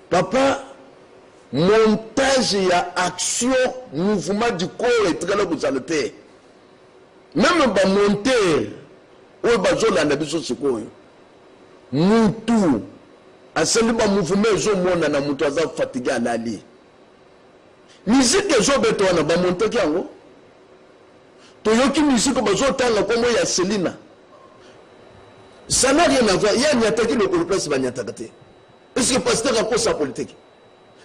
Papa, montage et action, mouvement du corps est très là pour ça le terre. Même ba monter, ou ba zo la nabiso siko. Mutu, asali ba mouvement zo mona na mutu aza fatigué à l'ali. Musique zo beto na ba monter ki yango. To yoki musique ba zo tanga comme ya Selina. Ça n'a rien à voir. Il y a une attaque de l'Europe, ba nyataka te. Est-ce que pasteur a quoi sa politique?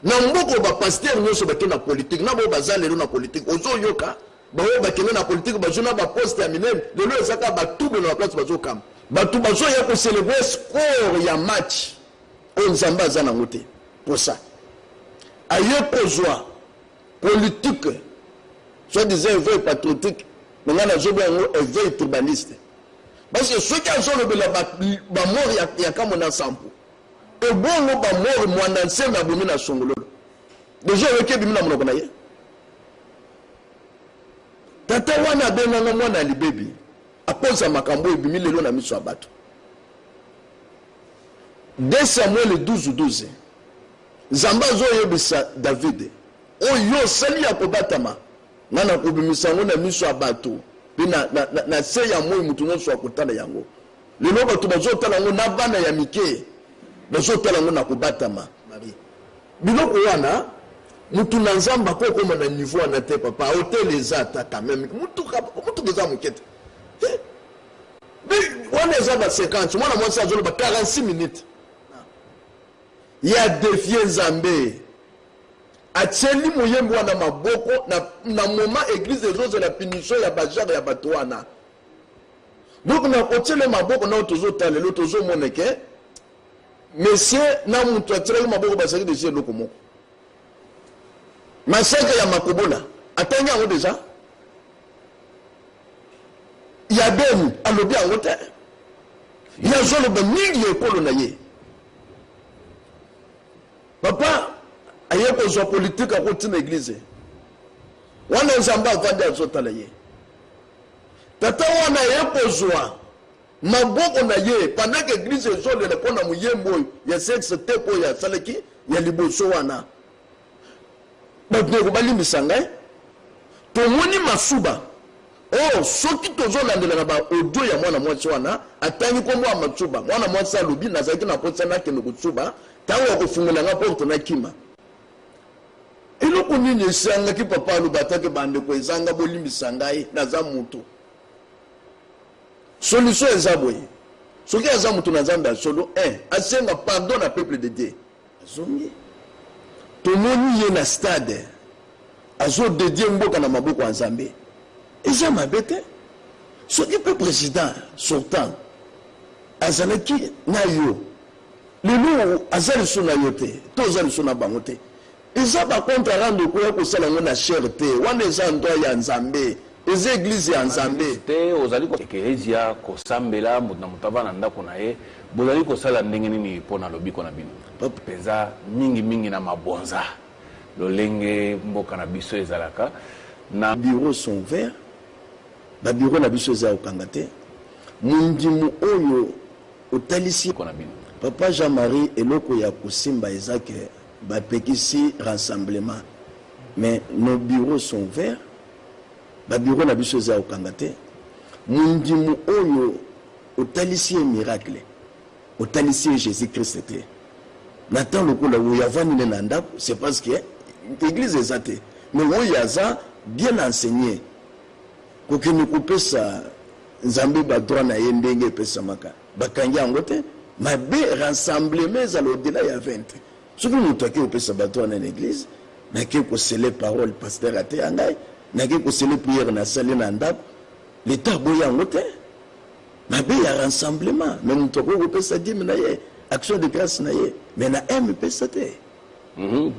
Na mboko ba pasteur nyoso ba na politique, na bo bazale na politique. Ozo yoka ba ba na politique ba jona ba poste ya minene, de lo saka ba tout na place ba zo kam. Ba tout ba zo ya ko célébrer score ya match. On zamba za na ngote. Pour ça. Aye ko joie politique. Soit disant éveil patriotique, mais là zo ba éveil turbaniste. Parce que ceux qui ont le ba mort ya kamona sampo. Et bon, on va mourir, moi, dans le sein, mais à son lolo. Déjà, on va bien mon ogonaye. Tata wana benanga mwana li baby. Apoza makambo ebimi lelo na miso abato. 2 Samuel 12:12. Zamba zo yebisa David. Oyo sali ya kobatama. Nana kobimisa ngo na miso abato. Bina na se ya moyi mutu nyonso akotala yango. Lelo bato bazo tala ngo na bana ya mike. Bazo tala ngo na kobatama. Biloko wana mutu na nzamba ko koma na niveau na te papa hotel ezata quand même mutu keza mukete. Mais wana ezaba 50 mwana mwasi azolo ba 46 minutes. Il y a défié Nzambe. Atieli muyembo wana maboko na moment église des choses de la punition ya bajar ya batoana. Donc na otele maboko na otozo tale lotozo moneke. Monsieur na mutu atele maboko basaki de chez lokomo. Massacre ya makobola. Atanga ngo déjà. Il y a ben alobi en hôtel. Il y a zolo ben mingi ekolo na ye. Papa, aye ko zo politique a kotina église. Wana nzamba vanda zotala ye. Tata wana ye ko zoa. Maboko na ye pendant que église zo le pona muyembo ya sexe tepo ya saleki ya liboso wana. Ba bali misanga. To moni masuba. Oh, soki tozo landela ba audio ya mwana mwasi wana atangi ko mwa matsuba. Mwana mwasi alobi nazaki na potsa na kende kutsuba. Tango kufungula nga porte na kima. Eloko nini esanga ki papa alubatake bande ko ezanga bolimbisa ngai na za mutu. Solution ezaboye. Soki aza mutu na Nzambe solo asenga pardon na peuple de Dieu. Azongi. Tomoni ye na stade. Azo dédié mboka na maboko ya Nzambe. Eza mabete. Soki pe président sortant azalaki na yo. Lelo azali sona yote, to azali sona bangote. Eza ba contre rendre ko ya ko sala ngona cherté, wana eza ndo ya Nzambe, eza église ya Nzambe. Te ozali ko ekelezia ko sambela na mutavana ndako na ye, bozali ko sala ndenge nini pona lobiko na bino. Peza mingi na mabonza. Lolenge mboka na biso ezalaka na bureaux sont verts. Ba bureau na biso za okangate. Mundimu oyo otalisi ko na bino. Papa Jean-Marie eloko ya kusimba ezake bapekisi rassemblement. Mais nos bureaux sont verts. Ba bureau na biso za okangate. Mundimu oyo otalisi miracle. Otalisi Jésus-Christ te. Nathan lokola wo yavani na ndako, c'est parce que l'église est athée. Mais wo yaza bien enseigné. Kokini kopesa Nzambe ba droit na yendenge pesa maka. Bakangi angote. Mais rassemblement à l'au-delà il y a 20. Ce que nous toquons au sabato dans l'église, n'a que sceller parole pasteur à Téangaï, n'a que sceller prière na salle nanda, l'état boyang moté. Mais il y a rassemblement, mais nous toquons au pesa dim naye, action de grâce naye, mais na M pesa té.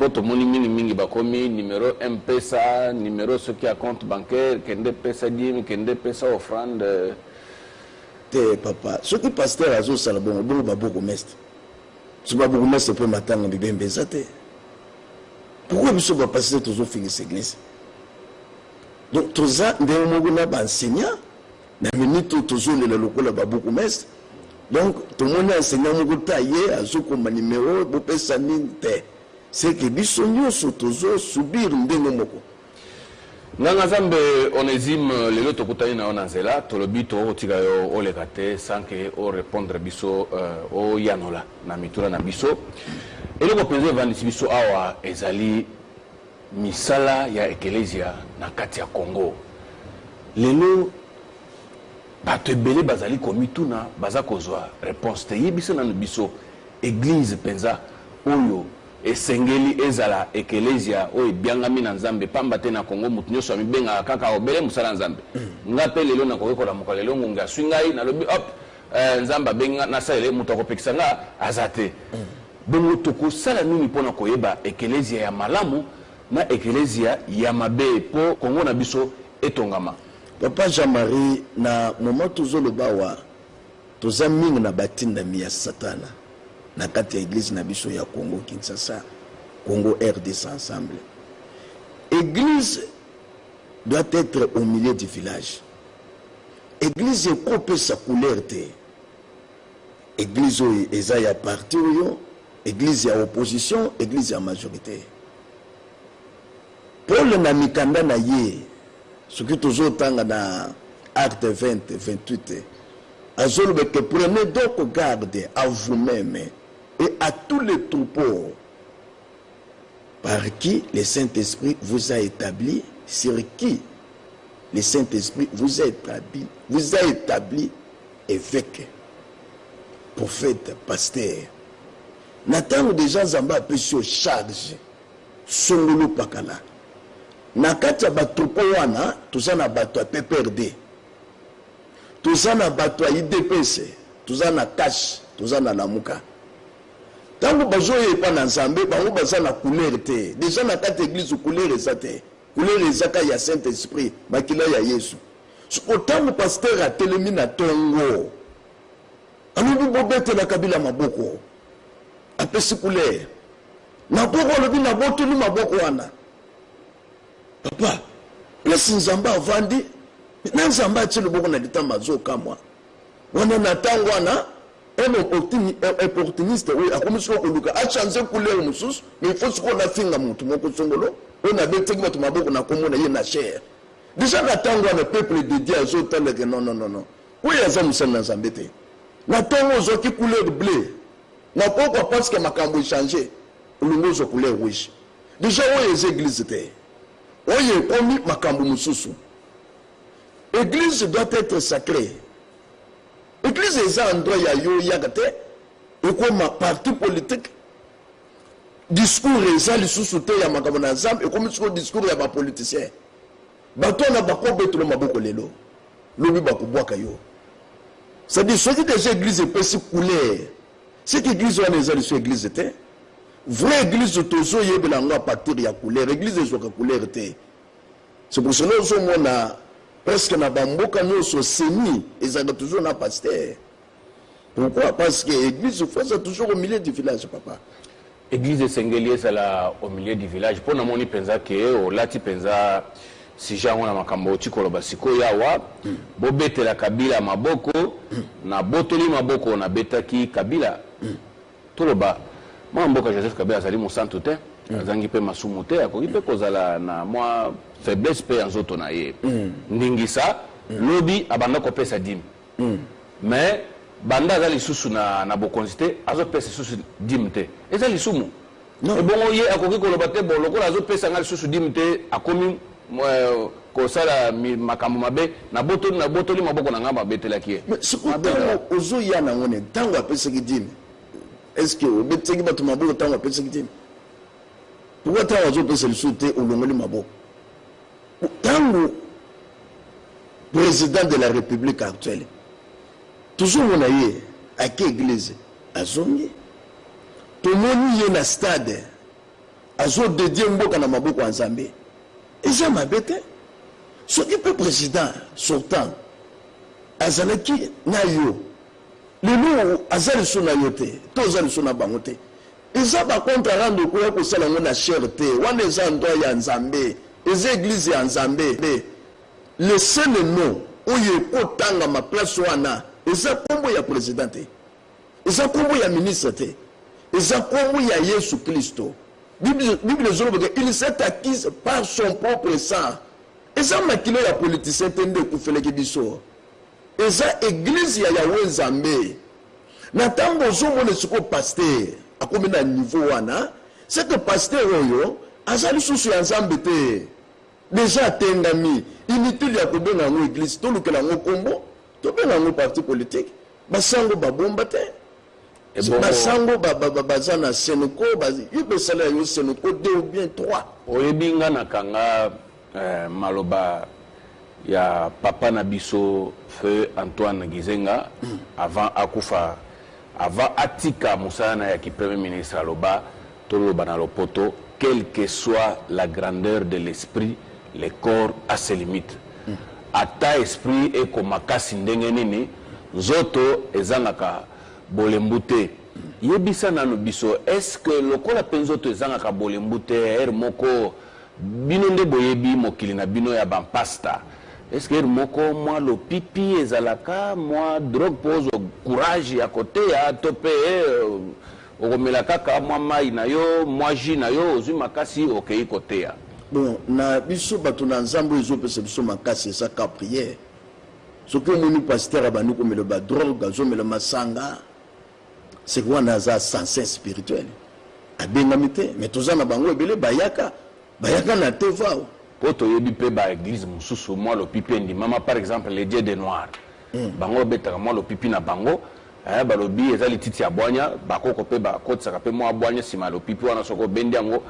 Poto moni mingi bakomi numéro M-Pesa, numéro ce qui a compte bancaire, kende pesa dim, kende pesa offrande. Papa, ce qui pasteur a zo salabon, bon ba beaucoup mest. Ce ba beaucoup mest peut m'attendre de bien bezate. Pourquoi biso ba pasteur toujours finir cette église? Donc tout ça ndé mo na ba enseignant, na minute toujours le lokola ba beaucoup mest. Donc, tout le monde a enseigné à mon taillé, à ce qu'on m'a numéro, pour faire ça, c'est que bisogno sotozo subir ndengomoko. Nanga Zambe Onésime lelo tokutani na onanzela tolobi to otika yo olekate sans que o répondre biso o yanola na mitura na biso. Eloko penze vandisi biso awa ezali misala ya eklesia na kati ya Congo. Lelo bato ebele bazali komituna baza kozwa réponse te yebiso na biso église penza oyo esengeli ezala eklesia o ebiangami na Nzambe pamba te na Congo mutu nyonso amibenga kaka obele musala Nzambe nga pe lelo na kokola mokalelo ngunga swingai na lobi hop Nzamba benga na salele mutu akopekisa nga azate bongo tokosala nini mpona koyeba eklesia ya malamu na eklesia ya mabe po Congo na biso etongama. Papa Jean-Marie na moment tozoloba wa toza mingi na batinda mi ya satana na kati ya église na biso ya Congo Kinshasa, Congo RDC ensemble. Église doit être au milieu du village. Église coupe sa couleur te. Église eza ya parti yo, église ya opposition, église ya majorité. Paul na mikanda na ye, ce qui toujours tanga na acte 20, 28. Azolbe que prenez donc garde à vous-même et à tous les troupeaux par qui le Saint-Esprit vous a établi, sur qui le Saint-Esprit vous a établi évêque, prophète, pasteur. Nathan déjà Zamba peut se charge songolo pakala. Nakati ba troupeau wana tuzana bato a PPRD. Tuzana bato a IDPC, tuzana cash, tuzana lamuka. Tango bazoye pa na Nzambe bango bazana couleur te. Déjà na kati église couleur ezate. Couleur ezaka ya Saint-Esprit, makila ya Yesu. Otango pasteur a telemi na tongo. Alobi bobete la kabila maboko. Apesi couleur. Na boko lobi na boto ni maboko wana. Papa, place Nzamba avandi, na Nzamba tshelo boko na litamba zoka mwa. Wana na tango wana un opportuniste oui akomiso koluka a changer couleur mususu mais il faut qu'on a finga mutu moko songolo on a bete ki bato maboko na komona ye na chair. Déjà na tango wana peuple de Dieu azotala que non. Oui azamu sana Nzambe te. Na tango zoki couleur bleu. Na pourquoi parce que makambo changer. Olungo zo couleur rouge. Déjà oui église te. Oye komi makambo mususu. Église doit être sacrée. Église est un endroit yo yagate et comme parti politique discours est le sous-souté ya makambo na Nzambe et comme discours ya ba politicien. Bato na bako betlo maboko lelo. Lobi bako bwaka yo. Ça dit ceux qui déjà église peut se couler. C'est église wana ezali so église te. Vraie église tozo yebela nga partir ya couleur, église ezoka couleur te. C'est pour cela que on a presque na bamboka nyonso seni ezaka toujours na pasteur. Pourquoi? Parce que l'église faut toujours au milieu du village, papa. Église Sengeli sala au milieu du village. Pour na moni penza ke o lati penza si jango na makambo chikolo basiko yawa bobete la kabila maboko na botoli maboko na betaki kabila toloba mboka Joseph Kabila azali mosantu te azangi pe masumu te akoki pe kozala na mwa faiblesse pe nzoto na ye ndingisa lobi abanda kopesa dim mais banda azali susu na bokonzi te azopesa susu dim te ezali sumu e bongo ye akoki koloba te bon lokola azopesa ngali susu dim te akomi kosala makambo mabe na botoli maboko na ngamba betelaki ye mais sikotango ozoya na ngone tango apesaki dim. Est-ce que vous mettez votre maboko tant que c'est qui? Pourquoi tant que vous le souhaiter au long de maboko? Tant que président de la République actuelle, toujours on a eu à quelle église? À Zongi. Tout le monde y est dans stade. À Zongi dédié mboka na maboko en Zambie. Et ça m'a bêté. Ce qui peut président sortant, à Zanaki Nayo. Les loups, azali suna yote, tozali suna bangote. Ils ont contre rendre quoi que ça la cherté. On les endroits ya Nzambe, les églises ya Nzambe. Le seul nom où il est autant ma place wana, et eza kombo ya président te eza kombo ya ministre te eza kombo ya Yesu Kristo. Bible ezoloba ke il s'est acquis par son propre sang. Eza makilo ya politicien te nde kufeleki biso. Eza église ya Yahweh Nzambe. Na tango ozomona siko pasteur akomi na niveau wana, c'est que pasteur oyo azali susu ya Nzambe te. Déjà atengami, inutile ya kobenga ngo église, tolukela ngo kombo, tobenga ngo parti politique, basango babomba te. Basango baza na Senoko, yuko sala yo Senoko 2 ou bien 3. Oyebinga na kanga maloba ya papa na biso feu Antoine Gizenga avant akufa, avant atika musana ya ki premier ministre aloba toloba na lopoto, quelle que soit la grandeur de l'esprit, le corps a ses limites. Ata esprit e komakasi ndenge nini nzoto ezangaka bolembute. Yebisa nanu biso, est-ce que lokola penzoto ezangaka bolembute moko bino nde boyebi mokili na bino ya bampasta, est-ce que moko moi lo pipi ezalaka moi drogue pose courage ya côté ya topé okomela kaka moi mai na yo moi ji na yo ozwi makasi okei côté ya bon na biso bato na nzambo ezopesa biso makasi eza ka prière soki omoni pasteur abandi komela ba drogue azomela masanga c'est quoi naza sensé spirituel abengami te mais toza na bango ebele bayaka na te vao poto yebi pe ba église mususu moi lo pipi ndimama par exemple les dieux des noirs bango betaka moi lo pipi na bango balobi ezali titi ya bwanya bakoko pe bakotisaka pe mwa bwanya sima lo pipi wana soko bendi yango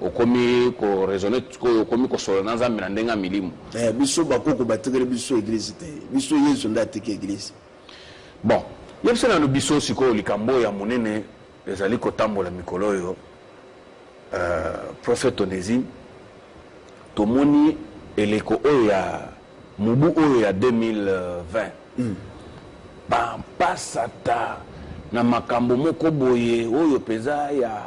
okomi ko raisonner okomi ko solo na Nzambe na ndenga milimu biso bakoko batekele biso église te biso Yesu nda teke église. Bon yebisa na biso siko likambo ya munene ezali kotambola mikolo oyo prophète Onésime tomoni eleko oyo ya mubu oyo ya 2020 bampasata na makambo moko boye oyo peza ya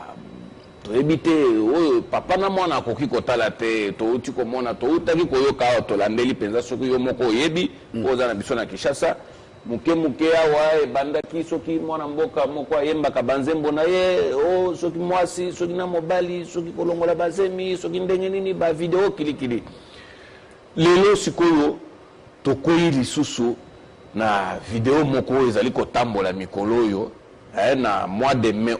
toyebi te oyo papa na mwana akoki kotala te touti komona toutaki koyoka tolandeli penza soki yo moko oyebi oza na biso na Kinshasa muke awa ebandaki soki mwana mboka moko ayembaka banzembo na ye soki mwasi soki na mobali soki kolongola bazemi soki ndenge nini ba video kilikili lelo sikoyo tokoyi lisusu na video moko ezali kotambola mikolo oyo na mois de mai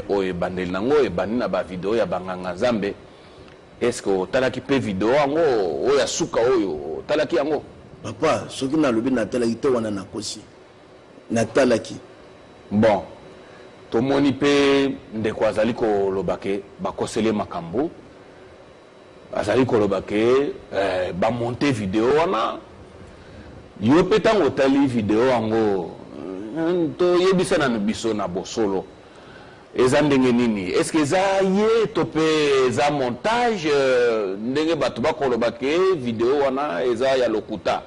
oyo bandeli nango ebandi na ba video ya banganga Nzambe. Est-ce que otalaki pe video yango oyo ya suka oyo otalaki yango? Papa, soki na lobi natalaki te wana nakosi natalaki. Bon tomoni pe ndeko azali koloba ke bakosele makambo azali koloba ke bamonte video wana yo pe ntango otali video yango toyebisa na biso na bosolo eza ndenge nini? Est-ce que eza ye to pe eza montage ndenge bato bakoloba ke video wana eza ya lokuta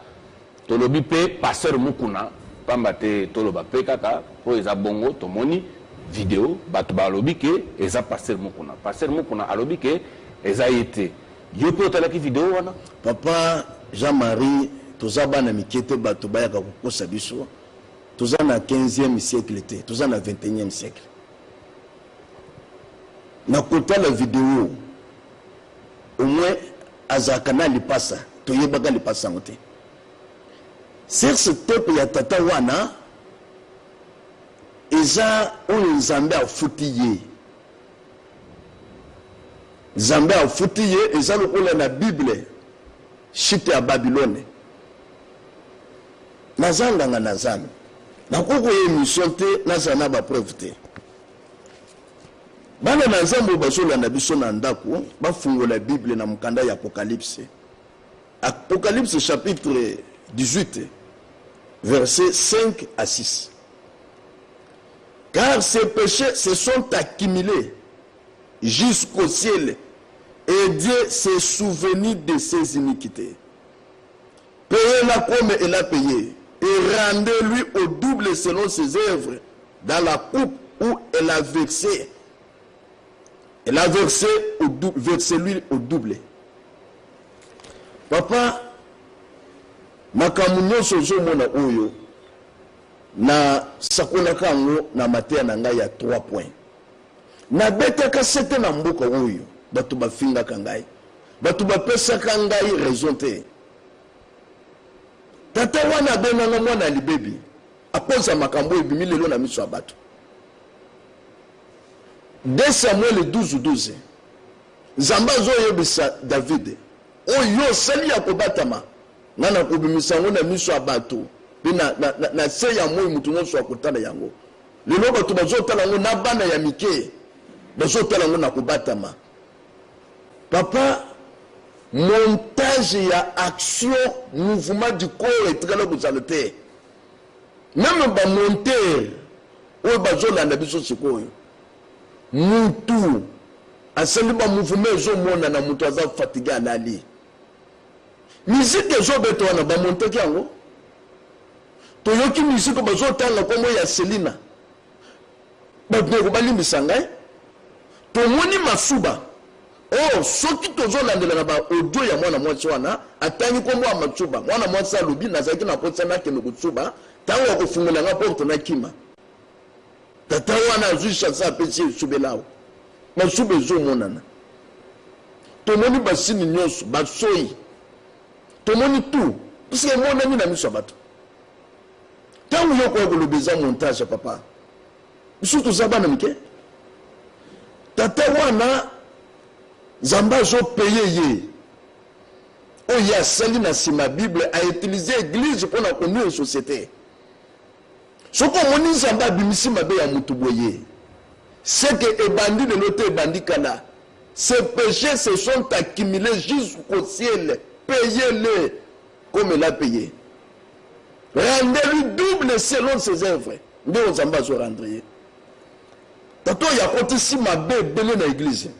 tolobi pe pasteur Mukuna pamba te toloba pe kaka po eza bongo tomoni video bato balobi ke eza pasteur Mukuna alobi ke eza yete yo pe otalaki video wana? Papa Jean-Marie toza bana mikete bato bayaka kokosa biso toza na 15e siècle te toza na 21e siècle na kotala video au moins azaka na lipasa toyebaka lipasa ngote sur ce temple ya tata wana eza oyo Nzambe afuti ye eza lokola na Bible chite ya Babylone nazanganga na Nzambe nakoko ye mission te nazana ba preuve te bana na Nzambe bazolanda biso na ndako bafungola Bible na mukanda ya Apocalypse chapitre 18 versets 5 à 6. Car ces péchés se sont accumulés jusqu'au ciel et Dieu s'est souvenu de ses iniquités. Payez-la comme elle a payé et rendez-lui au double selon ses œuvres dans la coupe où elle a versé. Elle a versé lui au double. Papa, makamu nyonso ozomona oyo na sakona kango na matea na ngai ya 3 points na beta ka sete na mboka oyo batu bafinga kangai batu bapesa kangai raison te tata wana benanga mwana libebi apoza makambo ebimi lelo na miso ya bato 2 Samuel 12:12 Zamba zo yebisa David oyo sali ya kobatama nana kubimisa ngo na miso ya bato na se ya moyo mutu nyonso akotala yango lelo bato bazotala ngo na bana ya mike bazotala ngo na kobatama papa montage ya action mouvement du corps etikala kozala te même ba monteur oyo bazolanda biso sikoyo mutu asali ba mouvement ezomona na mutu aza fatigué alali musique ezobeto wana ba monteur yango toyoki musique bazotanga komo ya Selina babeko balimbisa ngai tomoni masuba oh soki tozolandela na ba audio ya mwana mwasi wana atangi komo ya masuba mwana mwasi alobi nazaki na kotsa na kende kutsuba tango akofungula nga porte na kima tata wana azwisha sa pesi subelao masuba ezomonana tomoni basini nyonso basoyi tomoni tout parce que mon ami na miso bato tango yoko kolobeza montage papa surtout ça bana mike tata wana zamba zo payer ye oyo asali na sima bible a utiliser église pour na conduire une société soko moni zamba bimisi mabe ya mutu boye c'est que ebandi de l'autre ebandi kala ces péchés se sont accumulés jusqu'au ciel. Payez-le comme il a payé. Rendez-lui double selon ses œuvres. Nous allons se rendre. Tato ya côté si ma bébé na église.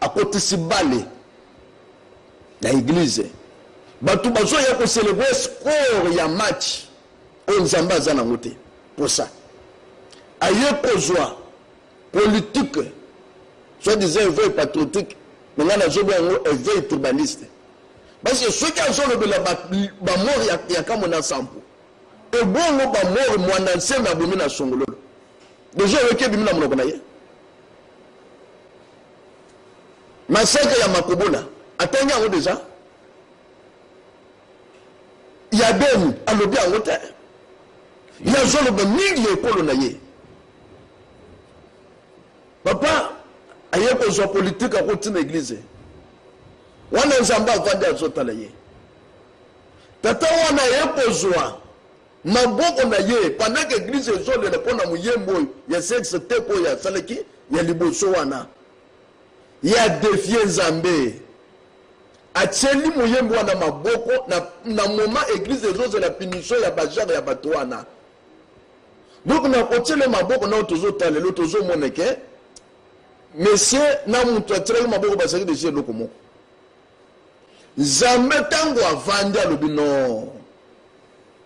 À côté si balé na église. Batu bazo ya ko célébrer score ya match. On zamba za na ngote. Pour ça. Aye ko joie politique. Soit disant éveil patriotique, mais on a joué un éveil tribaliste. Parce que ceux qui ont le ba mort ya kamona sampo. Et bon ba mort mwana nsema bomina songolo. Déjà weke bimina monoko na ye. Massacre ya Makobola. Atanga ngo déjà. Ya ben alobi ngo te. Ya zolo ba mingi ekolo na ye. Papa aye ko zo politique a continue église. Wana nzamba avandi azotala ye tata wana yekozwa maboko na ye pendant que église ezolela mpona muyembo ya sexe tepo ya salaki ya liboso wana ya defie nzambe atieli muyembo wana maboko na moment église ezozela punition ya bajare ya bato wana donc na kotiele maboko na tozotala lelo tozomona ke monsieur na mutu atielaki maboko basaki desie eloko moko Zambe tango avandi alobi non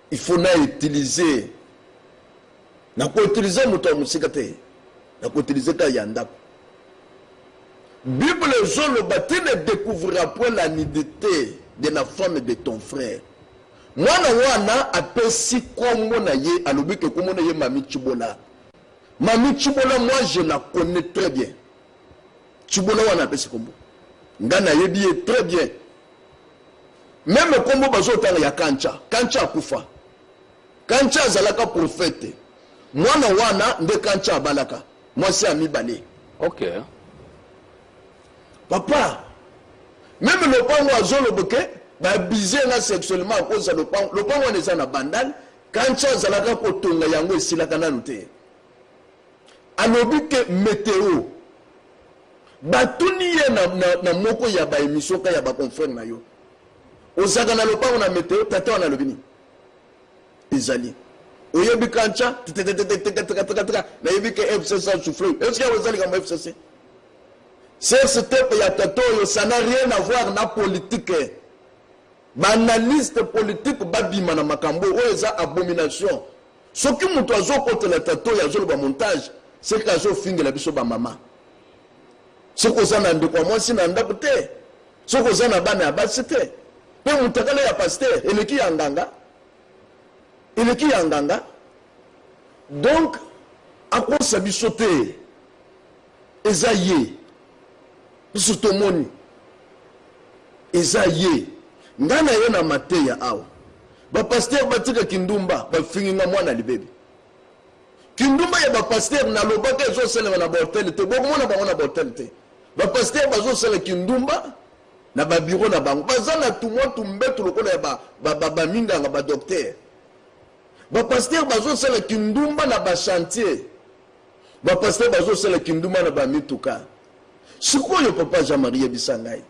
il faut na utiliser na ko utiliser moto musika te na ko utiliser ka yanda Bible zolo tu ne découvriras point la nudité de la femme de ton frère mwana wana apesi kombo na ye alobi ke kombo na ye Mami Chibola moi je la connais très bien Chibola wana apesi kombo ngana yebi très bien. Même comme bazotanga ya Kancha akufa. Kancha azalaka prophète. Mwana wana nde Kancha abalaka. Mwasi amibale. OK. Papa, même le pango azolo boke, ba biser na sexuellement à cause le pango wana eza na bandal, Kancha azalaka kotonga yango esilaka nanu te. Alobi ke météo. Batuni ye na moko ya ba émission ka ya ba confrère na yo. Osaka na lopango na météo tata wana lobini ezali oyebi Kancha na yebi ke FCC souffle est-ce que vous allez comme FCC c'est ce type ya tato yo ça n'a rien à voir na politique banaliste politique babima na makambo o eza abomination soki muto azokota la tato ya zolo ba montage c'est kazo finga la biso ba mama c'est ko sana ndeko moi sina ndako te c'est ko sana bana ya basi te. Pe mutakale ya pasteur eleki ya nganga Donc, à quoi ça bi sauter? Esaïe. Surtout moni. Esaïe. Ngana yena mateya awa. Ba pasteur batika kindumba, ba finginga mwana libebe. Kindumba ya ba pasteur na lobaka ezo sele na bortel te. Boko mona ba na bortel te. Ba pasteur bazo sele kindumba na ba bureau na bango. Bazana tumo tumbetu lokola ya ba minganga ba docteur. Ba pasteur bazo sele kindumba na ba chantier. Ba pasteur bazo sele kindumba na ba mituka. Sikoyo papa Jean-Marie Bisangai.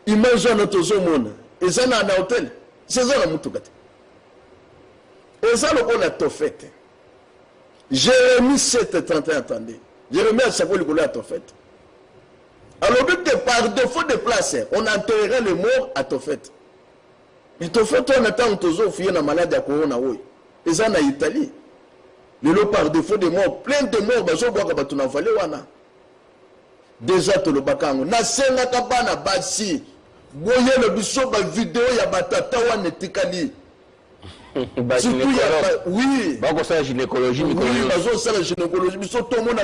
Imagine notre zone. Et ça na hôtel. C'est ça la mituka. Et ça le qu'on a tout fait. Jérémie 7:31 attendez. Jérémie a chaque fois à tout fait. Alors que par défaut de place, on enterrerait les morts à tout fait. Mais tout fait on attend toujours fier na maladie à corona oui. Et ça na Italie. Le lot par défaut de morts, plein de morts bazo boka batuna valé wana. Déjà to le bakango na senga kabana basi. Boye le biso ba vidéo ya batata wana tikali. Oui. Bako sa gynécologie, oui, bazo sa gynécologie, biso to mona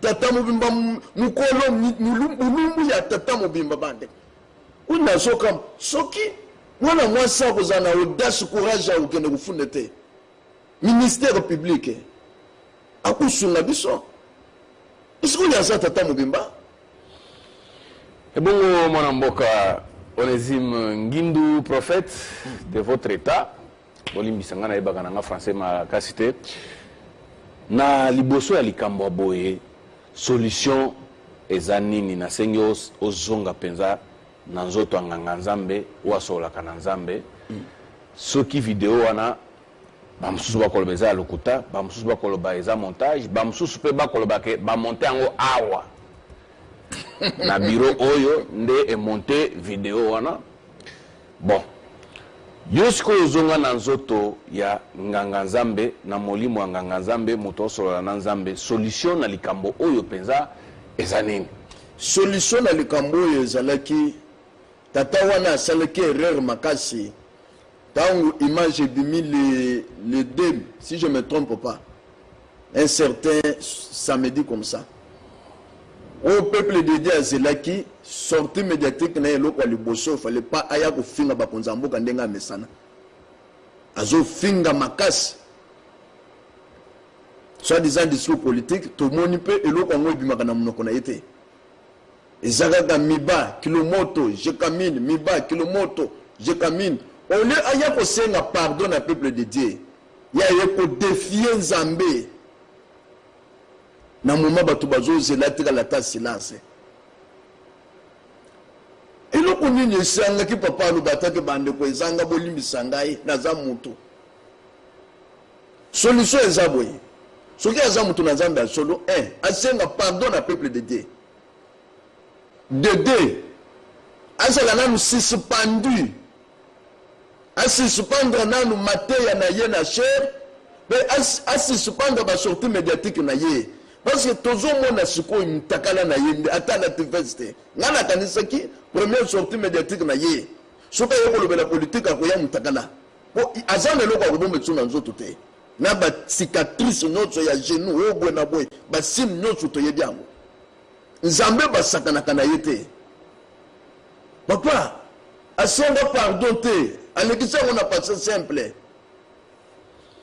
tata mobimba mukolo mulumbu ya tata mobimba bande. Una soka soki wana mwasa kozana audace courage au kende kufundete. Ministère public. Akusunga biso. Est-ce qu'on y a ça tata mobimba? Et bon, mon mboka, Onésime Ngindu, prophète de votre état, Olimbi Sangana et Bagananga français ma cité, na liboso ya likambo boye solution ezanini na sengi ozonga penza na nzoto nganga nzambe ou asola kana nzambe soki video wana bamususu bakoloba eza lokuta bamususu bakoloba eza montage bamususu pe bakoloba ke ba monter yango awa na bureau oyo nde e monter video wana bon yosko zonga na nzoto ya nganga nzambe na molimo ya nganga nzambe moto osolola na nzambe solution na likambo oyo penza eza nini solution na likambo oyo ezalaki tata wana asalaki erreur makasi tango image ebimi le 2 si je me trompe pas un certain samedi comme ça au peuple de Dieu azelaki sortie médiatique na eloko liboso fallait pas aya ko finga bakonza mboka ndenga mesana azo finga makasi soit disant discours politique to moni pe eloko ngo ebimaka na monoko na yete ezaka miba kilomoto je camine miba kilomoto je camine on le aya ko senga pardon na peuple de Dieu ya yeko défier Nzambe na moment bato bazo zelatika la ta silence eloko nini esanga ki papa alobata ke bande ko ezanga bolimbisa ngai na za mutu solution eza boye soki aza mutu na Nzambe solo asenga pardon na peuple de Dieu de deux azala nanu suspendu suspendre nanu mateya na ye na chair mais suspendre ba sortie médiatique na ye parce que toujours mon asiko mtakala na yende ata na TVST ngana kanisaki première sortie médiatique na ye soka yoko lobela politique akoya mtakala po azana loko ko bombe tsuna nzoto te na ba cicatrice nyotso ya genou obwe na boy ba sim nyotso to yediango Nzambe ba sakana kana yete papa asenga pardon te alekisa on a passé simple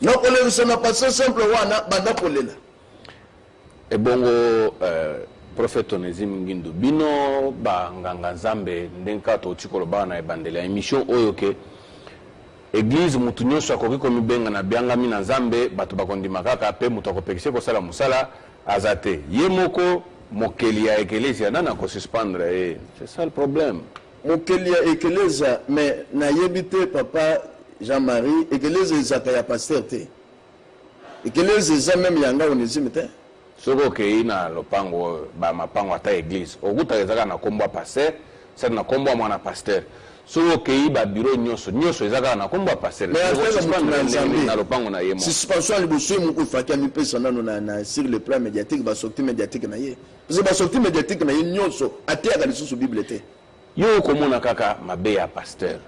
na kolela na passé simple wana banda kolela. Et bongo prophète Onésime Ngindu bino ba nganga nzambe ndenka to tikolo bana ebandela émission oyo ke église mutu nyonso akoki komibenga na bianga mina nzambe bato bakondima kaka pe mutu akopekise kosala musala azate ye moko mokeli ya eklezia nana ko suspendre c'est ça le problème mokeli ya eklezia mais na yebite papa Jean-Marie eklezia ezaka ya pasteur te eklezia za même yanga Onésime te soko ke ina lopango ba mapango ata église okuta ezaka na kombo pasteur c'est na kombo mwana pasteur soko ke ba bureau nyonso ezaka na kombo pasteur na lopango na yemo suspension liboso mu ko faki mi pesa nano na sur le plan médiatique ba sortie médiatique na ye parce que ba sortie médiatique na ye nyonso ate aka lisusu bible te yo komona kaka mabe ya pasteur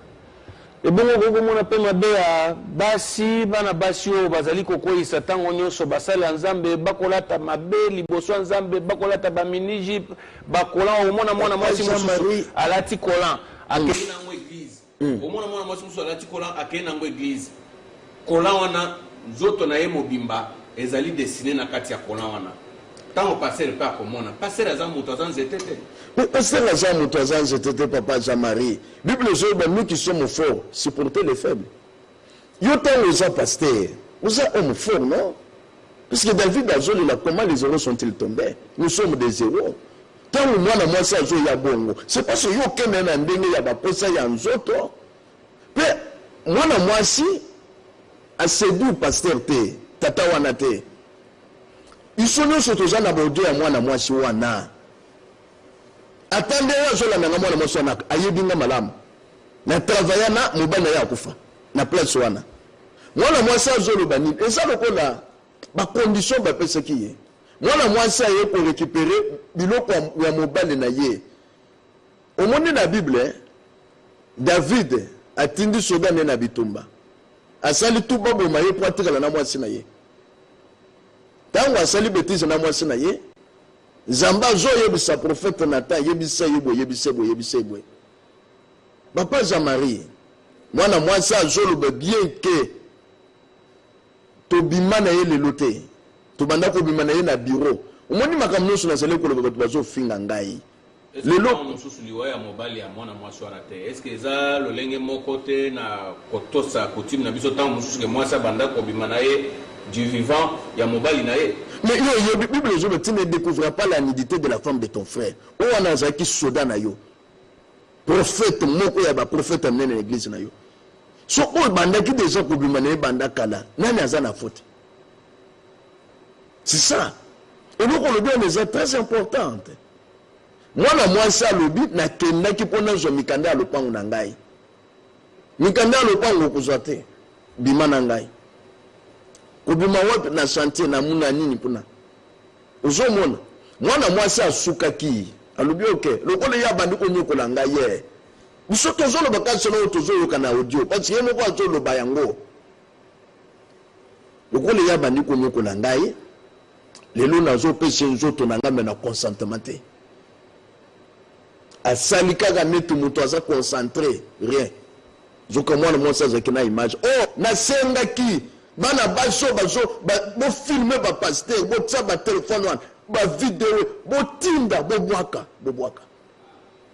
Et bon, on appelle ma béa, basi, bana basio, bazali koko isatan, onyo so basali nzambe, bakolata mabe, liboso nzambe, bakolata ba miniji, bakola, au mona mwasi mususu, alati kolan, akena ngo église. Au mona mwasi mususu, alati kolan, akena ngo église. Kolan wana, nzoto na ye mobimba, ezali dessiné na kati ya kolan wana. Tant au passer pas comme on a passé la zone moutazan zétété. Mais passer la zone moutazan zétété, papa Jean-Marie. Bible dit, nous qui sommes forts, supporter les faibles. Yotan nous a pasteur, nous a hommes forts, non? Parce que David a joué là, comment les héros sont-ils tombés? Nous sommes des héros. Tant que moi, ça joue ya bongo. C'est parce que yo kemen andenge ya baposa ya nzoto. Mais moi, si, a séduit pasteur te, tata wana te. Ils sont tous autour na bodo ya mwana mwasi wana. Attendez ya zola na mwana mwasi wana ayebinga malamu. Na travailler na mobana ya kufa. Na place wana. Mwana mwasi azolo bani. Eza lokola ba condition ba pesa kiye. Mwana mwasi aye pour récupérer biloko ya mobale na ye. Omoni na Bible David atindi soda na bitumba. Asali tu babo maye pour atikala na mwasi na ye. Tango asali bêtise na mwasi na ye Zamba zo yebisa prophète Nathan yebisa yebo Papa Jean-Marie mwana mwasi azoloba bien que tobima na ye lelo te tobanda kobima na ye na bureau omoni makambo nyonso nazali koloba bato bazofinga ngai lelo mosusu liwa ya mobali ya mwana mwasi wana te est-ce que eza lolenge moko te na kotosa coutume na biso ntango mosusu ke mwasi abanda kobima na ye du vivant, il y a mobile nae. Mais la Bible tu ne découvriras pas la nudité de la femme de ton frère. Ou on a zaki soda na yo. Prophète moko ya ba prophète amene na église na yo. So o banda ki déjà kobima na banda kala. Nani azana faute. C'est ça. Et donc le bien est très importante. Moi na ça lobi na kenda ki pona zo mikanda lopango na ngai. Mikanda lopango kozate. Bima na ngai. Kobima wapi na chantier na muna nini puna ozomona mwana mwasi asukaki alobi oke lokola ya bandiko nyokola nga ye biso tozolo bakasi na tozolo kana audio parce que moko azolo bayango lokola ya bandiko nyokola ngai lelo nazo pese nzoto na ngame na consentement te asali kaka netu muto aza concentré rien zoka mwana mwasi azaki na image oh na senga ki bana baso bo filmer ba pasteur bo tsa ba téléphone wana ba vidéo bo tinda bo bwaka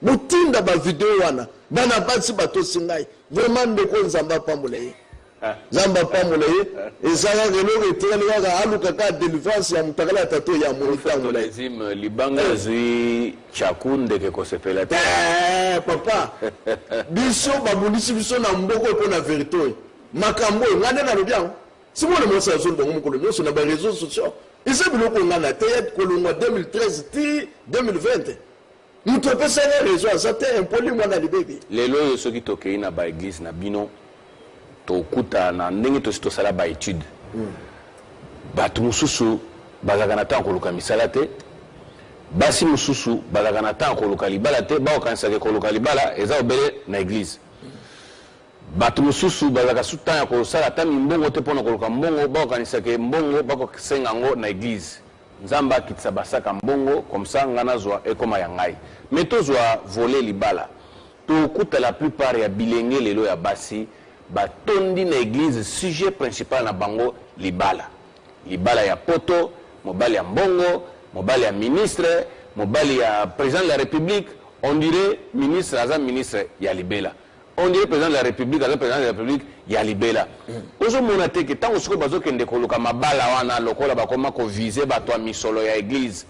bo tinda ba vidéo wana bana basi bato singai vraiment de ko nzamba pambola ye nzamba pambola ye ezala relo retele kaka aluka ka délivrance ya mutakala tato ya monita ngola ezim libanga zui chakunde ke ko sepela te papa biso babundisi biso na mboko ko na vérité makambo ngane na lobiang. Si vous voulez savoir sur les réseaux sociaux, ils ont vu qu'on a la tête, qu'on a 2013, 2020. Nous ne pouvons pas réseaux, ça t'est un peu moins dans les bébés. Les lois, ceux qui toquent dans l'église, na bino, to kuta na ndenge to sito sala ba étude. Batu mususu, bazaganata koluka misala te. Basi mususu, bazaganata koluka libala te, ba okanisa ke koluka libala, eza obele na église. Batu mususu bazaka suta ya kosala ta mbongo te pona koluka mbongo ba kanisa ke mbongo bako senga ngo na église nzamba kitsa basaka mbongo comme ça ngana zwa ekoma ya ngai meto zwa voler libala to kuta la plupart ya bilenge lelo ya basi batondi na église sujet principal na bango libala ya poto mobali ya mbongo mobali ya ministre mobali ya président de la république on dirait ministre aza ministre ya libela. On dirait président de la République, le président de la République, il y a libéla. Aujourd'hui, on a dit que tant que ce que nous avons mabala wana lokola bakoma ko viser bato misolo ya église,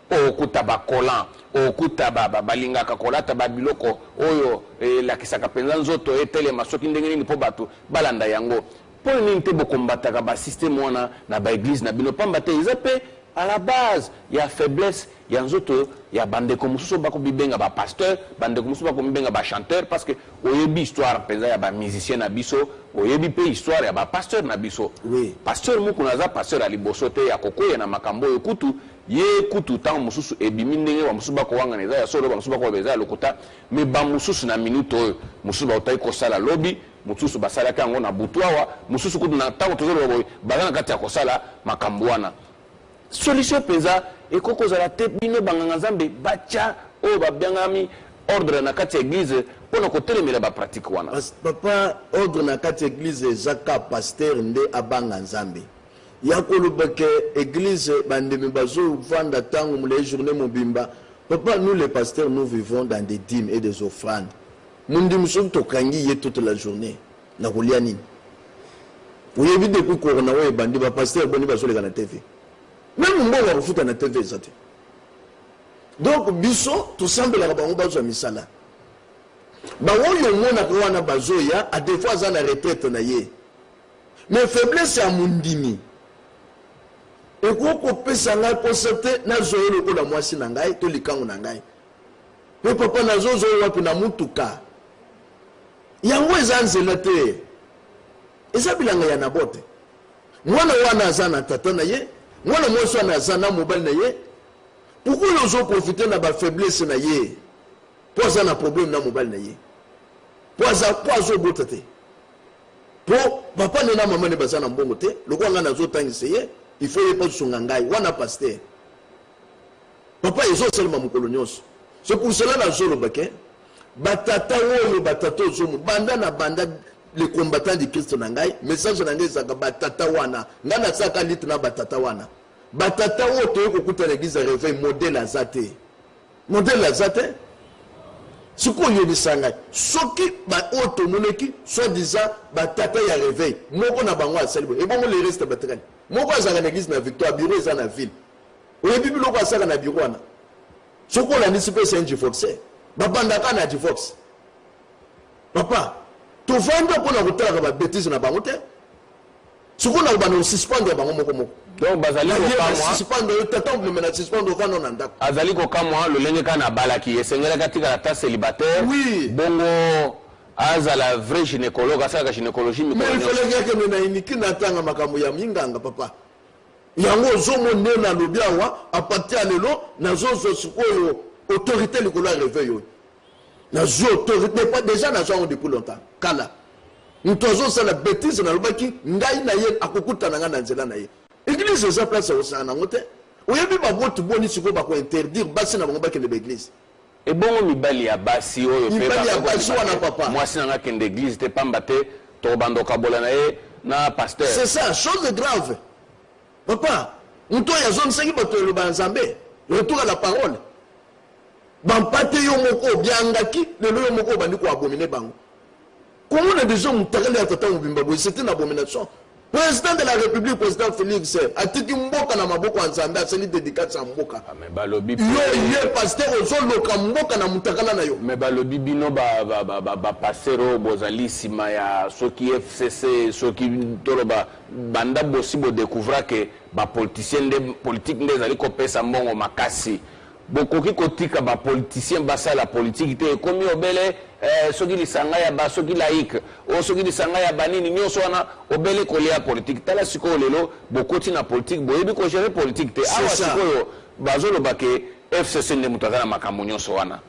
o kuta bakolan, o kuta balinga kakola tababiloko oyo la kisaka penza nzoto etele masoki ndenge ni po bato balanda yango. Pour nini te bokombataka ba système wana na ba église na bino pamba te izape à la base, il y a faiblesse, il y a nzoto, il y a bande comme ça bako bibenga ba pasteur, bande comme ça bako bibenga ba chanteur parce que oyebi histoire penza ya ba musicien na biso, oyebi pe histoire ya ba pasteur na biso. Oui. Pasteur mu kunaza pasteur ali bosote ya kokoye na makambo yokutu ye kutu temps mususu ebimi ndenge wa mususu bako wanga neza ya solo ba mususu bako beza lokota mais ba mususu na minute oyo mususu ba otai ko sala lobby mususu basala kango na butwawa mususu kutu na tango tozolo boy bazana kati ya kosala makambwana solution peza ekoko za la tête bino banganga nzambe bacha o babyangami ordre na kati église pona ko telemela ba pratique wana papa ordre na kati église zaka pasteur nde abanga nzambe yakolobake église bandemi bazo vanda tango mule journée mobimba papa nous les pasteurs nous vivons dans des dîmes et des offrandes mundi muso to kangi ye toute la journée na kolia nini oyebi depuis corona we bandi ba pasteur boni bazo le na TV même mbongo rufuta na TV zate donc biso to sambela ba bazo misala ba woyo mona ko wana bazoya a des fois za na retraite na ye mais faiblesse ya mundimi et ko pesa ngai constater na zoyo ko la mwasi na ngai to likango na ngai pe papa na zozo wapi na mutuka yango ezanzela te eza bilanga ya nabote mwana wana azana tata na ye mwana mwasi wana azana mobile na ye pourquoi ils ont profité na ba faiblesse na ye pour ça na problème na mobile na ye pour ça zo botate pour papa na maman ne bazana mbongo te lokwa nga na zo tangise ye il faut pas sunga ngai wana pasteur papa ils ont seulement mukolonyoso c'est pour cela la zolo bake batata woyo batata zomu banda na banda les combattants du Christ na ngai message na ngai zaka batata wana ngana saka lit na batata wana batata woto ko kuta l'église réveil modèle azate siko yo bisanga soki ba oto moneki soit disant batata ya réveil moko na bango asalibo et bongo le reste batakani moko azanga na église na Victoire bureau za na ville oye bibilo ko asaka na bureau wana soko la nisipe c'est un divorcé babanda kana divorce papa to vanda ko na kutaka ba bêtise na bango te soko na bana suspendre bango moko donc bazali ko kamwa suspendre tata on mena suspendre vanda na ndako azali ko kamwa lo lenge kana balaki esengela katika la ta célibataire oui bongo azala vrai gynécologue asaka gynécologie mais il fallait que na iniki na tanga makambo ya minganga papa yango zomo nena lobiawa a partir lelo na zozo sikoyo autorité likolo réveil na zo autorité pas déjà na zo depuis longtemps kala ntozo ça la bêtise na lobaki ngai na ye akokuta na ngana nzela na ye église za place au sana ngote oyebi ba vote boni siko ba ko interdire basi na bango ba kende église et bongo mibali ya basi oyo pe papa mwasi na kende église te pamba te to bando kabola na ye na pasteur c'est ça chose grave papa nto ya zone sengi bato lo banzambe retour à la parole bampate yo moko biangaki lelo yo moko bandi ko abominer bango comment on a déjà mutakali atata mubimba boy c'était une abomination président de la république président Félix atiki mboka na maboko nzambe aseli dédicace à mboka mais balobi yo pasteur ozoloka mboka na mutakala na yo mais balobi bino ba pasero bozali sima ya soki FCC soki toloba banda bosibo découvrir que ba politicien de politique ndezali ko pesa mbongo makasi bokoki kotika ba politicien basa la politique te komi obele soki lisanga ya ba soki laïque o soki lisanga ya banini nyoso wana obele kolia politique tala siko lelo bokoti na politique boyebi ko gérer politique te awa siko bazolo bake FCC ne mutazana makambo nyoso wana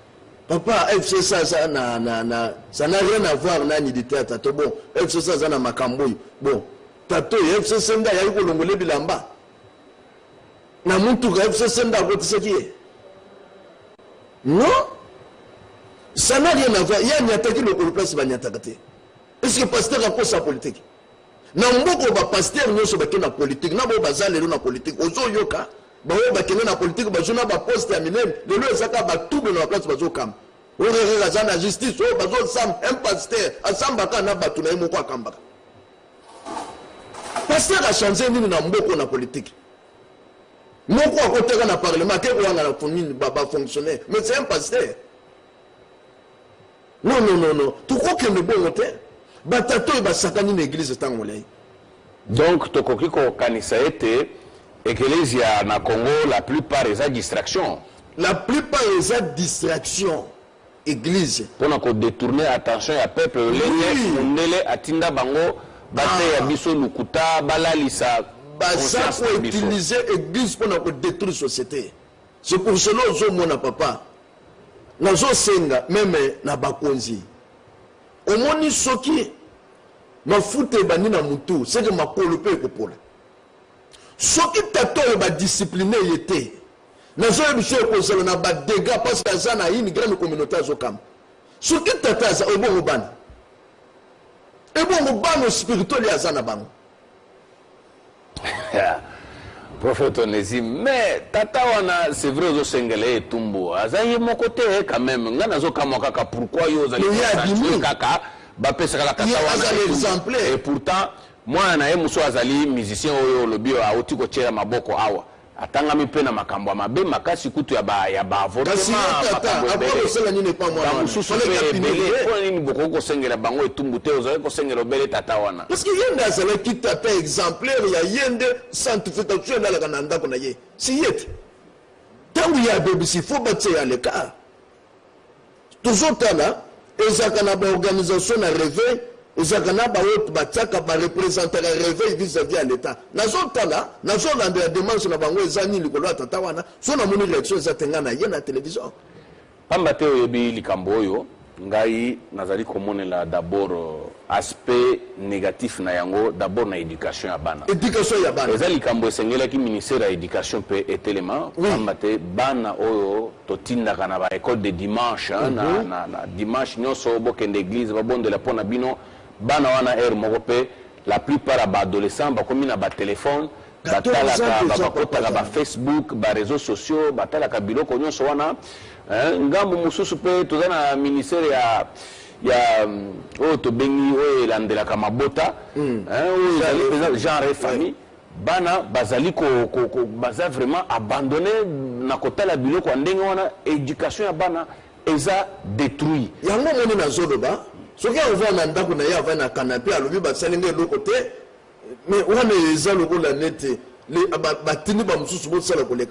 papa FCC ça n'a rien à voir na ni théâtre to bon FCC ça na makambo bon tato FCC nda ya ko longole bilamba na muntu ka FCC nda ko tseki non, ça n'a rien à voir. Il y a une attaque le place va attaquer. Est-ce que pasteur a sa politique? Na mboko ba pasteur nyoso ba na politique, na bo bazale na politique. Ozo yoka, ba wo ba na politique ba jona ba poste ya minene, le lo ezaka ba double na place bazo kam. O re za na justice, o bazo sam un pasteur, asamba ka na batu na yimo kwa kamba. Pasteur a changé nini na mboko na politique. Moko à côté dans le parlement, qui est la famille baba fonctionnaire, mais c'est un pasteur. Non. Tout quoi que le bon côté, batato et basakani l'église est en mollet. Donc, to kokiko kanisa ete, ecclesia na Congo, la plupart des distractions. La plupart des distractions, église. Pour nous détourner attention à peuple, les mundele atinda bango, bate ya biso lukuta, balalisa. baza pour utiliser l'église pour détruire la société. C'est pour cela que je mon papa. Nazo senga même na bakonzi. Omoni soki mafute bani na mutu, c'est que makolo pe kopola. Soki tato ba discipliné yete. Nazo ebisho ko na ba dégâts parce que ça na une grande communauté azokam. Soki tata za obongo bana. Ebongo bana spirituel ya zana bango. Prophète Onésime, mais tata wana c'est vrai aux Sengele et Tumbo. Azaye mon côté quand même. Ngana zo kamokaka pourquoi yo zali kaka ba pesa kaka tata wana. Et pourtant moi na muso azali musicien oyo lobio a otiko chera maboko awa. Atanga mipena makambo mabe makasi kutu ya ba avortement. Kasi tata apolo sela nini pa moi. Mususu belé ko nini boko ko Sengela bango et Tumbu te ozali ko Sengela belé tata wana. Parce que yenda azali ki tata exemplaire ya yende sanctification na la kananda ko na ye. Si yete. Tangu ya bébé si faut battre ya le cas. Toujours tala ezaka na ba organisation na réveil. Ezakana ba wot bataka ba représenter le réveil vis-à-vis à l'état. Nazo tala, nazo lande la demande na bango ezani likolo tata wana, so na moni élection ezatenga na ye na télévision. Pamba te oyebi likambo oyo, ngai nazali komonela d'abord aspect négatif na yango, d'abord na éducation ya bana. Éducation ya bana. Ezali likambo esengelaki ministère ya éducation pe etelema, pamba te bana oyo totindaka na ba école de dimanche, na dimanche nyonso bokende église babondela pona bino. Bana wana mokope la plupart ba adolescents ba komi na ba téléphone batalaka bakotaka ba Facebook ba réseaux sociaux batalaka biloko nyonso wana ngambo mususu pe tozana ministère ya to bengi o elandelaka mabota genre famille bana bazali ko baza vraiment abandonné na kotala biloko ndenge wana éducation ya bana eza détruit yango moni na zodoba. Ce qui est ouvert dans le canapé, il y a un canapé, il y a un côté, mais on a le net, les bâtiments sont tous les collègues.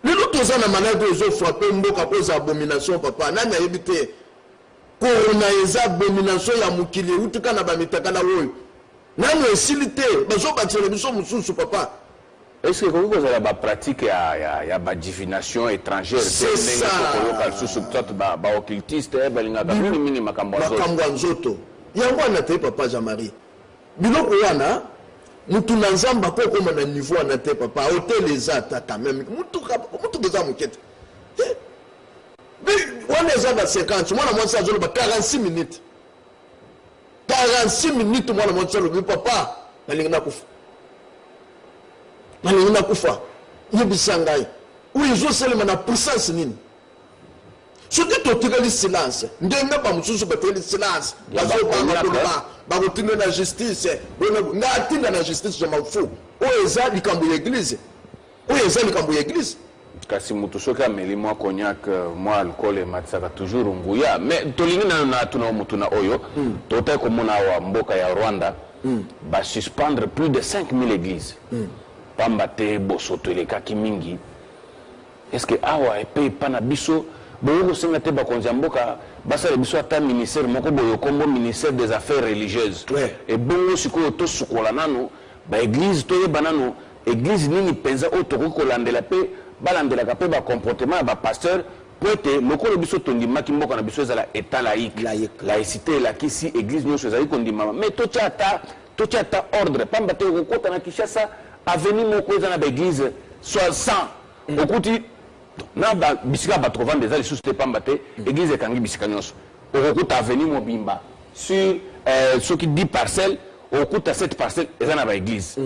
Les autres ont la manette de les frapper, ils ont abomination, papa. N'a pas évité. Quand on a des abominations, il y a un kili, ou tout cas, on a mis ta canapé. N'a pas facilité, ils ont battu les missions, papa. Est-ce que vous avez la pratique ya ba divination étrangère c'est ça ba occultiste balinga mingi makambo nzoto yango na te papa Jean-Marie biloko wana mutu na nzamba ko koma na niveau na te papa hotel ezata quand même mutu deza mukete wana ezaba 50 mwana mwansa zolo ba 46 minutes 46 minutes mwana mwansa lo papa balinga kufa Malina kufa yebisangai oui zo selema na puissance nini ce que tu as silence ndenga ba mususu bateli silence bazo ba kotinga na justice nga atinga na justice jama fou o eza likambo ya église o eza likambo ya église kasi mutu soki ameli mwa cognac mwa alcool ematisaka toujours nguya mais tolingi na tuna mutu na oyo totai komona awa mboka ya Rwanda ba suspendre plus de 5000 églises pamba te bosoto elekaki mingi est-ce que awa epe pana biso boyo senga te bakonzi mboka basala biso ata ministère moko boyo kombo ministère des affaires religieuses et bongo siko to sukola nano ba église to yeba nano église nini penza o to ko landela pe balandela ka pe ba comportement ba pasteur po ete lokolo biso tondimaki mboka na biso ezala état laïque laïcité la kisi église nyonso ezali kondimama mais to tchata ordre pamba te ko kota na Kinshasa avenir moko eza na ba église soit 100 okuti na ba bisika ba trouvant des ali société pamba te église ekangi bisika nyonso okuta avenir mobimba sur ce qui 10 parcelles okuta 7 parcelles eza na ba église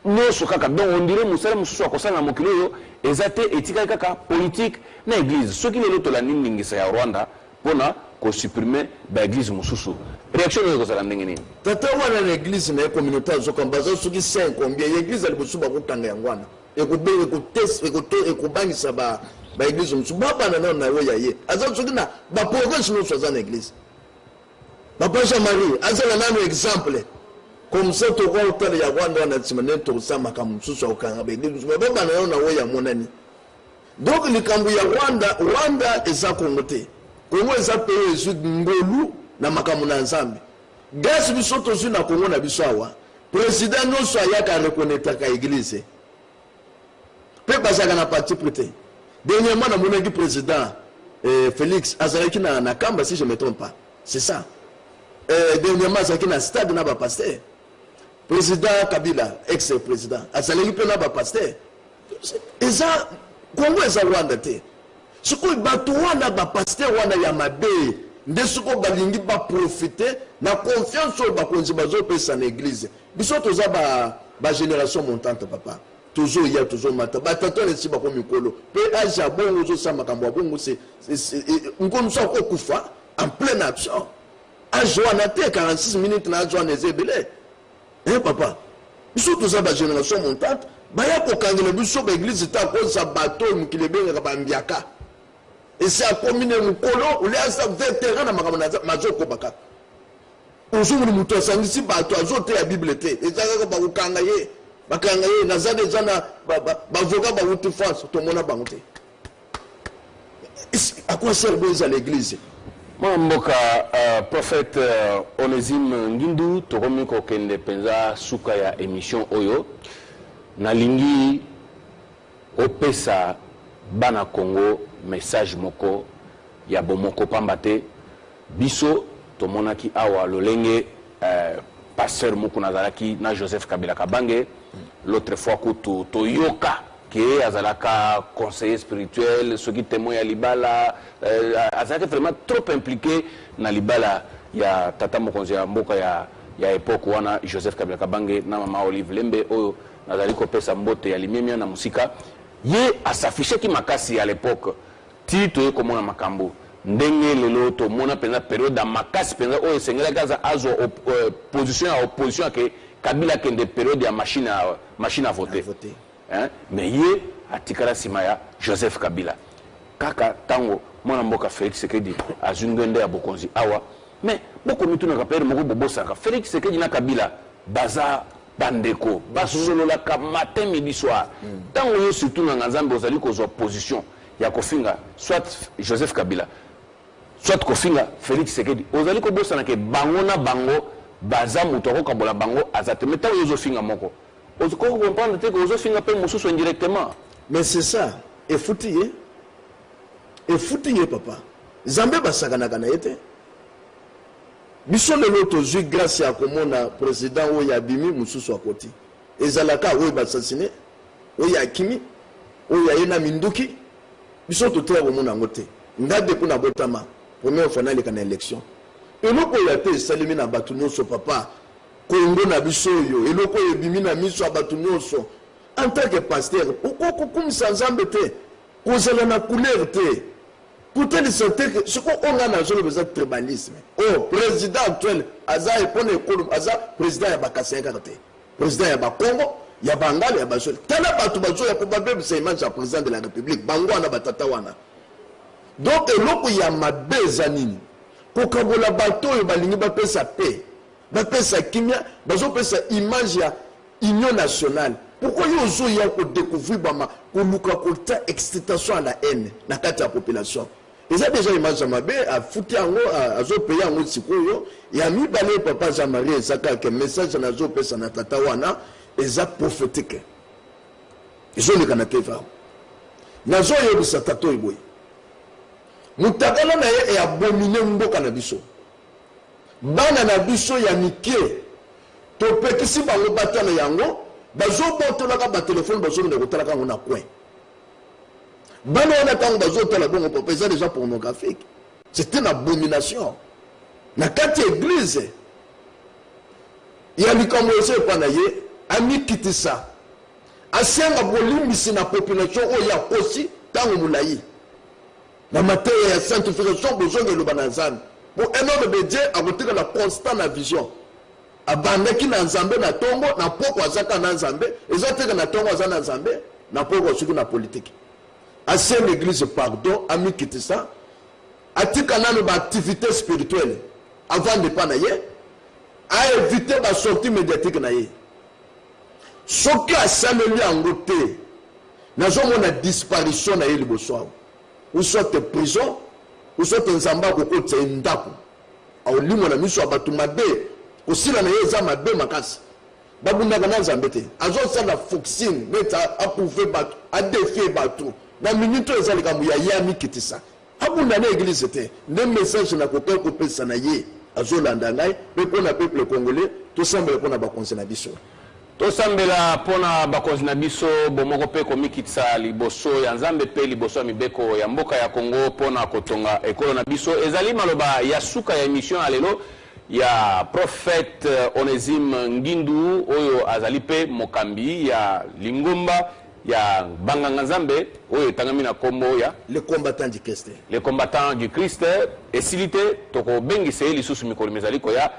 nyonso kaka donc on dirait musala mususu akosanga mokili oyo eza te etika kaka politique na église soki lelo tolandi ndingisa ya Rwanda pona ko supprimer ba église mususu réaction de kozala ndenge nini tata wana na église na communauté azokambaza soki 5 combien église ali bosuba kutanga yangwana ekubenge kutest ekubangisa ba église mususu baba na na oya ye aza soki na ba province no soza na église papa Jean-Marie azala nano exemple comme ça to kwa utale ya Rwanda na tsimane to sama kama mususu okanga ba église baba na oya monani donc likambo ya Rwanda eza kongote Kongo eza pays ngolu na makamu na nzambe gasi biso tozu na Kongo na biso awa président non soit yaka reconnaître ka église pe basaka na parti prêté dernièrement na monaki président Félix azalaki na kamba si je me trompe pas c'est ça dernièrement azalaki na stade na ba pasteur président Kabila ex-président azalaki pe na ba pasteur eza Congo eza Rwanda te siko bato wana ba pasteur wana ya mabe nde siko balingi ba profiter na confiance oyo bakonzi bazopesa na église biso toza ba génération montante papa toujours il y a toujours mata batato nesi bako mikolo pe aja bongo zo sama kambo bongo c'est ngono so ko kufa en pleine action ajo na te 46 minutes na ajo na ezebele papa biso toza ba génération montante baya ko kangela biso ba église ta ko sa bato mukilebe ba mbiaka et c'est à commune mukolo ou les sa vétéran na makamana mazoko baka uzumuri muto sangisi bato azote ya bible te ezaka ba ukanga ye bakanga ye nazade jana bavoka ba wuti France to mona bangote à quoi sert à l'église Mboka prophète Onésime Ngindu toromi ko kende penza suka ya émission oyo nalingi opesa bana Congo message moko ya bomoko pambate biso tomonaki awa lolenge pasteur moko nazalaki na Joseph Kabila Kabange l'autre fois ko toyoka que azalaka conseiller spirituel ceux qui témoignent à libala azalaka vraiment trop impliqué na libala ya tata mokonzi ya mboka ya époque wana Joseph Kabila Kabange na mama Olive Lembe oyo nazali ko pesa mbote ya limemia na musika ye asafishe ki makasi à l'époque tito ko mona makambo ndenge lelo to mona penza période da makasi penza oyo sengela kaza azo position à opposition ke Kabila kende période ya machine à voter hein mais ye atikala simaya Joseph Kabila kaka tango mona mboka Félix Sekedi azungende ya bokonzi awa mais boko mituna ka pere moko bobosaka Félix Sekedi na Kabila baza bandeko basolola ka matin midi soir tango yo surtout na nzambe ozali kozwa position ya kofinga soit Joseph Kabila soit kofinga Félix Sekedi ozali kobosana ke bango na bango baza mutoko kabola bango azate mais tango yo finga moko ozo comprendre que ozo finga pe mususu indirectement mais c'est ça et fouti papa Zambé basakana kana yete biso lelo tozwi grâce ya komona président oyo abimi mususu akoti ezalaka oyo basasine oyo akimi oyo ayena minduki biso toteya komona ngo te ngade kuna botama première finale kana élection eloko ya te salimi na bato nyonso papa Congo na biso yo eloko ebimi na miso bato nyonso en tant que pasteur okoko kumisa nzambe te kozala na couleur te Pourtant, il sentait que ce qu'on a dans le tribalisme. Oh, président actuel, Aza est pour l'école, Aza, président Yabakasé, président Yabakongo, Yabangal, Yabasol. Tana Batubazo, Yababe, c'est le président de la République, Bangwana, Batatawana. Donc, l'autre, il y a ma bezanine. Pour que vous la bateau, il va l'ignorer, sa paix, sa kimia, sa image, union nationale. Pourquoi il y a découvrir que excitation à la haine dans la population? Ils ont déjà image à Mabé, à foutre en haut, à payer en haut de Sikoyo, et à mis balé papa Jean-Marie et Saka, que message à Nazo Pesa Natatawana, et ça prophétique. Ils ont les canapés femmes. Nazo Yobu Satato Iboy. Moutakana est abominé Mboka Nabiso. Bana Nabiso Yanike, Topekisi Bango Batana Yango, bazo botolaka ba téléphone bazo ne kotalaka ngona coin bana on attend bazo tala bongo papa ça déjà pornographique c'est une abomination na kati église ya likambo ese pana ye ami kitisa asenga bolimbisi na population o ya aussi tango mulai na materia ya sanctification bozonge lo banazana pour un homme de Dieu a retiré la constante na vision abandaki na nzambe na tongo na poko azaka na nzambe ezateka na tongo azana nzambe na poko suku na politique assez l'église pardon ami kitisa atika nanu ba activité spirituelle avant de pas na ye a éviter ba sortie médiatique na ye soki asaleli yango te nazomona disparition na ye liboso ou soit prison ou soit nzamba kokotisa ndako aolimo na miso ya bato mabe osila na ye eza mabe makasi babundaka na nzambe te azosala foxine neti aprouve bato adefie bato na minute oyo eza likambo ya ye amikitisa abunda na eglise te nde message nakoki kopesa na ye azolanda ngai mpe mpo na peuple congolais tosambela mpo na bakonzi na biso tosambela mpona bakonzi na biso bomoko mpe komikitisa liboso ya nzambe mpe liboso ya mibeko ya mboka ya Congo mpona kotonga ekolo na biso ezali maloba ya suka ya émission ya lelo ya prophète Onésime Ngindu oyo azali pe mokambi ya lingomba ya banganga nzambe oyo etangami na kombo ya les combattants du Christ. Les combattants du Christ esilite toko bengise lisusu mikolo mezaliko ya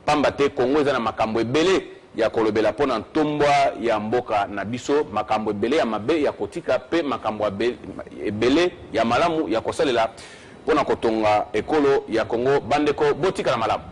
pambate Kongo eza na makambo ebele ya kolobela mpona ntombwa ya mboka na biso makambo ebele ya mabe ya kotika pe makambo ebele ya malamu ya kosalela mpona kotonga ekolo ya Kongo bandeko botika na malamu